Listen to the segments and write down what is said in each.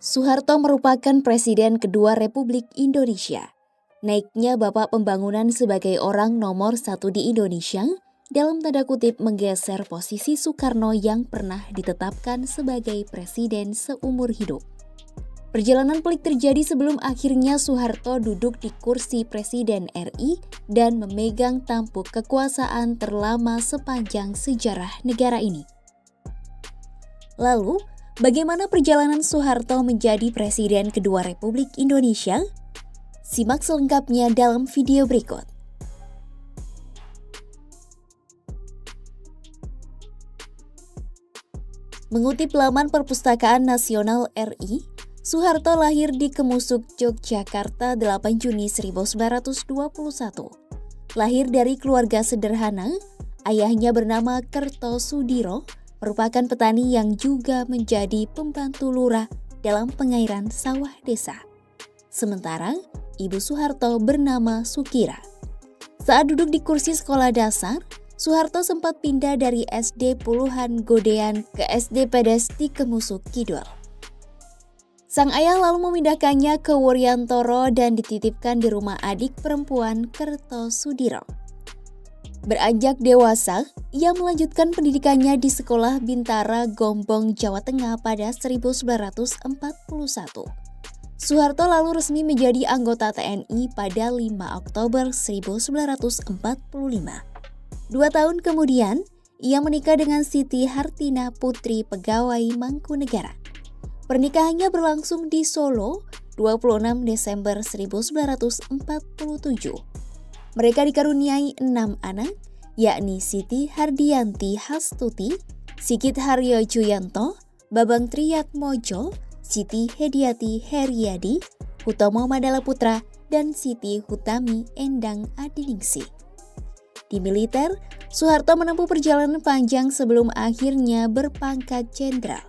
Soeharto merupakan Presiden kedua Republik Indonesia. Naiknya Bapak Pembangunan sebagai orang nomor satu di Indonesia, dalam tanda kutip menggeser posisi Soekarno yang pernah ditetapkan sebagai Presiden seumur hidup. Perjalanan pelik terjadi sebelum akhirnya Soeharto duduk di kursi Presiden RI dan memegang tampuk kekuasaan terlama sepanjang sejarah negara ini. Lalu, bagaimana perjalanan Soeharto menjadi Presiden kedua Republik Indonesia? Simak selengkapnya dalam video berikut. Mengutip laman Perpustakaan Nasional RI, Soeharto lahir di Kemusuk, Yogyakarta 8 Juni 1921. Lahir dari keluarga sederhana, ayahnya bernama Kertosudiro, merupakan petani yang juga menjadi pembantu lurah dalam pengairan sawah desa. Sementara, ibu Soeharto bernama Sukira. Saat duduk di kursi sekolah dasar, Soeharto sempat pindah dari SD Puluhan Godean ke SD Pedes di Kemusuk Kidul. Sang ayah lalu memindahkannya ke Wuryantoro dan dititipkan di rumah adik perempuan Kertosudiro. Beranjak dewasa, ia melanjutkan pendidikannya di Sekolah Bintara Gombong, Jawa Tengah pada 1941. Soeharto lalu resmi menjadi anggota TNI pada 5 Oktober 1945. 2 tahun kemudian, ia menikah dengan Siti Hartina Putri Pegawai Mangkunegara. Pernikahannya berlangsung di Solo 26 Desember 1947. Mereka dikaruniai 6 anak, yakni Siti Hardianti Hastuti, Sigit Haryo Juyanto, Babang Triyatmojo, Siti Hediati Heriadi, Hutomo Mandala Putra, dan Siti Hutami Endang Adiningsih. Di militer, Soeharto menempuh perjalanan panjang sebelum akhirnya berpangkat jenderal.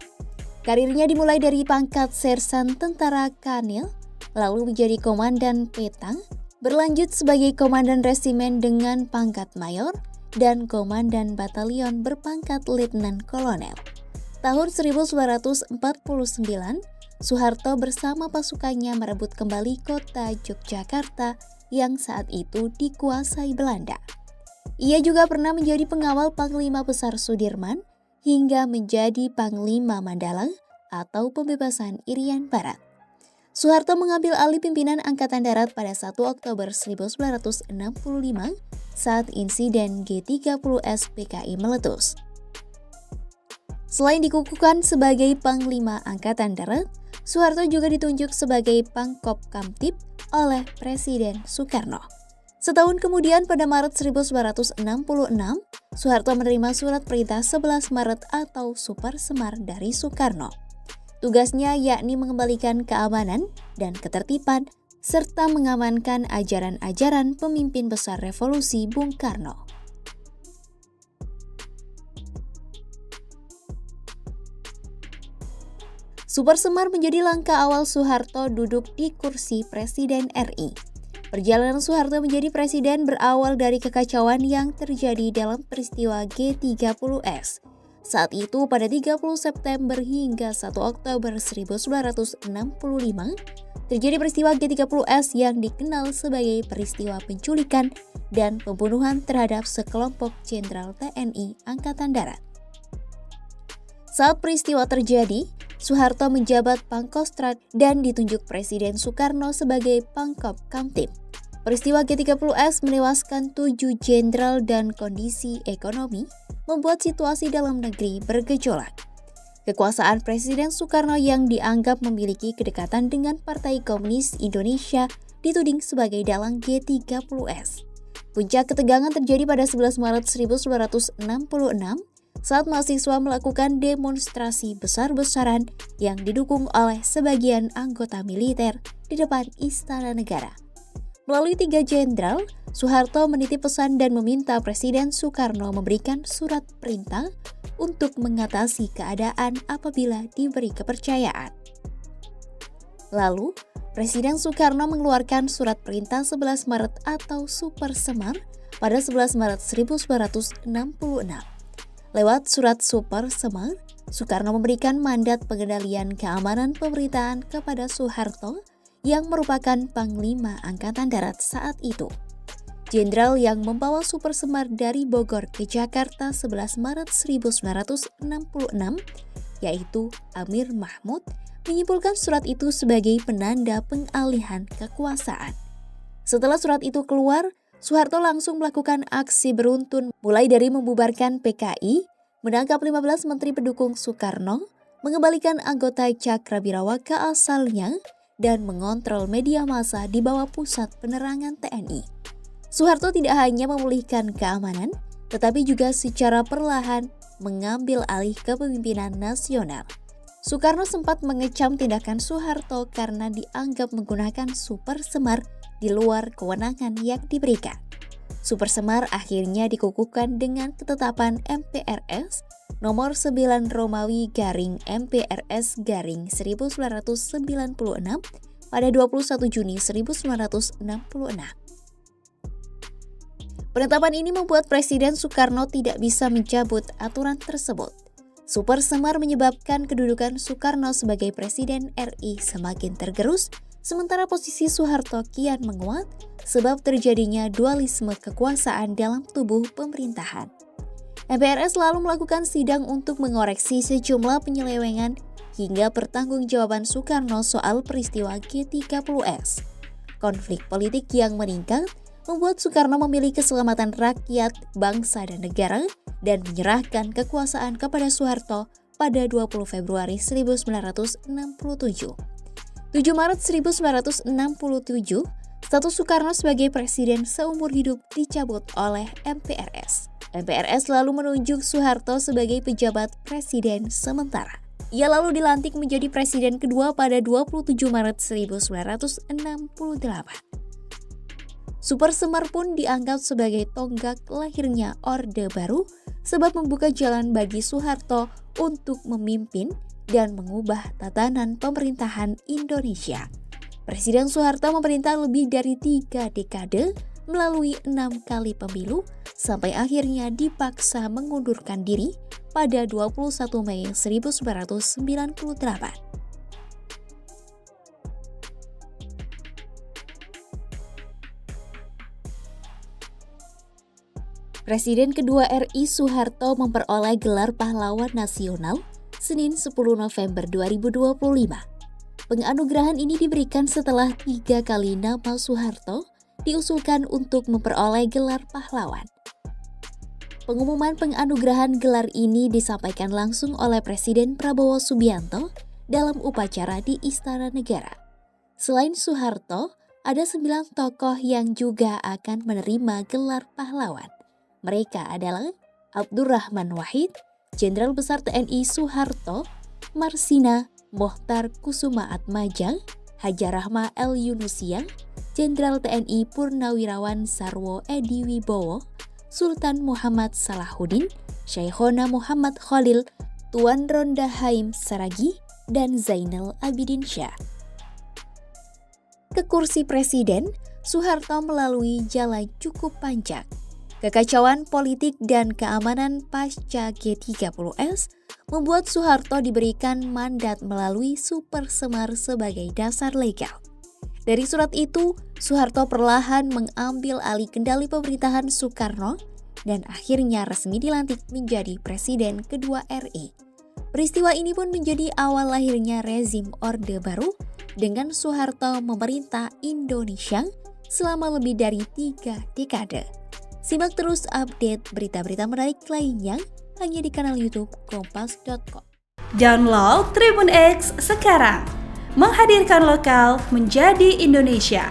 Karirnya dimulai dari pangkat sersan tentara Kanil, lalu menjadi komandan petang, berlanjut sebagai komandan resimen dengan pangkat mayor, dan komandan batalion berpangkat letnan kolonel. Tahun 1949, Soeharto bersama pasukannya merebut kembali kota Yogyakarta yang saat itu dikuasai Belanda. Ia juga pernah menjadi pengawal Panglima Besar Sudirman hingga menjadi Panglima Mandala atau pembebasan Irian Barat. Soeharto mengambil alih pimpinan Angkatan Darat pada 1 Oktober 1965 saat insiden G30S PKI meletus. Selain dikukuhkan sebagai Panglima Angkatan Darat, Soeharto juga ditunjuk sebagai Pangkop Kamtib oleh Presiden Soekarno. Setahun kemudian pada Maret 1966, Soeharto menerima surat perintah 11 Maret atau Super Semar dari Soekarno. Tugasnya yakni mengembalikan keamanan dan ketertiban serta mengamankan ajaran-ajaran pemimpin besar revolusi Bung Karno. Super Semar menjadi langkah awal Soeharto duduk di kursi Presiden RI. Perjalanan Soeharto menjadi presiden berawal dari kekacauan yang terjadi dalam peristiwa G30S. Saat itu pada 30 September hingga 1 Oktober 1965, terjadi peristiwa G30S yang dikenal sebagai peristiwa penculikan dan pembunuhan terhadap sekelompok jenderal TNI Angkatan Darat. Saat peristiwa terjadi, Soeharto menjabat Pangkostrat dan ditunjuk Presiden Soekarno sebagai Pangkop Kamtib. Peristiwa G30S menewaskan 7 jenderal dan kondisi ekonomi membuat situasi dalam negeri bergejolak. Kekuasaan Presiden Soekarno yang dianggap memiliki kedekatan dengan Partai Komunis Indonesia dituding sebagai dalang G30S. Puncak ketegangan terjadi pada 11 Maret 1966 saat mahasiswa melakukan demonstrasi besar-besaran yang didukung oleh sebagian anggota militer di depan Istana Negara. Melalui 3 jenderal, Soeharto menitip pesan dan meminta Presiden Soekarno memberikan surat perintah untuk mengatasi keadaan apabila diberi kepercayaan. Lalu, Presiden Soekarno mengeluarkan surat perintah 11 Maret atau Super Semar pada 11 Maret 1966. Lewat surat Super Semar, Soekarno memberikan mandat pengendalian keamanan pemerintahan kepada Soeharto yang merupakan Panglima Angkatan Darat saat itu. Jenderal yang membawa Super Semar dari Bogor ke Jakarta 11 Maret 1966, yaitu Amir Mahmud, menyimpulkan surat itu sebagai penanda pengalihan kekuasaan. Setelah surat itu keluar, Soeharto langsung melakukan aksi beruntun mulai dari membubarkan PKI, menangkap 15 menteri pendukung Soekarno, mengembalikan anggota Cakrawirawa ke asalnya, dan mengontrol media massa di bawah Pusat Penerangan TNI. Soeharto tidak hanya memulihkan keamanan, tetapi juga secara perlahan mengambil alih kepemimpinan nasional. Soekarno sempat mengecam tindakan Soeharto karena dianggap menggunakan Super Semar di luar kewenangan yang diberikan. Super Semar akhirnya dikukuhkan dengan ketetapan MPRS nomor 9 Romawi garing MPRS garing 1996 pada 21 Juni 1966. Penetapan ini membuat Presiden Soekarno tidak bisa mencabut aturan tersebut. Super Semar menyebabkan kedudukan Soekarno sebagai Presiden RI semakin tergerus, sementara posisi Soeharto kian menguat sebab terjadinya dualisme kekuasaan dalam tubuh pemerintahan. MPRS lalu melakukan sidang untuk mengoreksi sejumlah penyelewengan hingga pertanggungjawaban Soekarno soal peristiwa G30S. Konflik politik yang meningkat membuat Soekarno memilih keselamatan rakyat, bangsa, dan negara dan menyerahkan kekuasaan kepada Soeharto pada 20 Februari 1967. 7 Maret 1967, status Soekarno sebagai presiden seumur hidup dicabut oleh MPRS. MPRS lalu menunjuk Soeharto sebagai pejabat presiden sementara. Ia lalu dilantik menjadi presiden kedua pada 27 Maret 1968. Super Semar pun dianggap sebagai tonggak lahirnya Orde Baru sebab membuka jalan bagi Soeharto untuk memimpin dan mengubah tatanan pemerintahan Indonesia. Presiden Soeharto memerintah lebih dari 3 dekade melalui 6 kali pemilu sampai akhirnya dipaksa mengundurkan diri pada 21 Mei 1998. Presiden kedua RI Soeharto memperoleh gelar pahlawan nasional Senin 10 November 2025. Penganugerahan ini diberikan setelah 3 kali nama Soeharto diusulkan untuk memperoleh gelar pahlawan. Pengumuman penganugerahan gelar ini disampaikan langsung oleh Presiden Prabowo Subianto dalam upacara di Istana Negara. Selain Soeharto, ada 9 tokoh yang juga akan menerima gelar pahlawan. Mereka adalah Abdurrahman Wahid, Jenderal Besar TNI Soeharto, Marsina Mohtar Kusuma Atmaja, Hajar Rahma El Yunusia, Jenderal TNI Purnawirawan Sarwo Edi Wibowo, Sultan Muhammad Salahuddin, Syekhona Muhammad Khalil, Tuan Ronda Haim Saragi, dan Zainal Abidin Syah. Ke kursi presiden, Soeharto melalui jalan cukup panjang. Kekacauan politik dan keamanan pasca G30S membuat Soeharto diberikan mandat melalui Super Semar sebagai dasar legal. Dari surat itu, Soeharto perlahan mengambil alih kendali pemerintahan Soekarno dan akhirnya resmi dilantik menjadi Presiden kedua RI. Peristiwa ini pun menjadi awal lahirnya rezim Orde Baru dengan Soeharto memerintah Indonesia selama lebih dari 3 dekade. Simak terus update berita-berita menarik lainnya hanya di kanal YouTube Kompas.com. Download Tribun X sekarang, menghadirkan lokal menjadi Indonesia.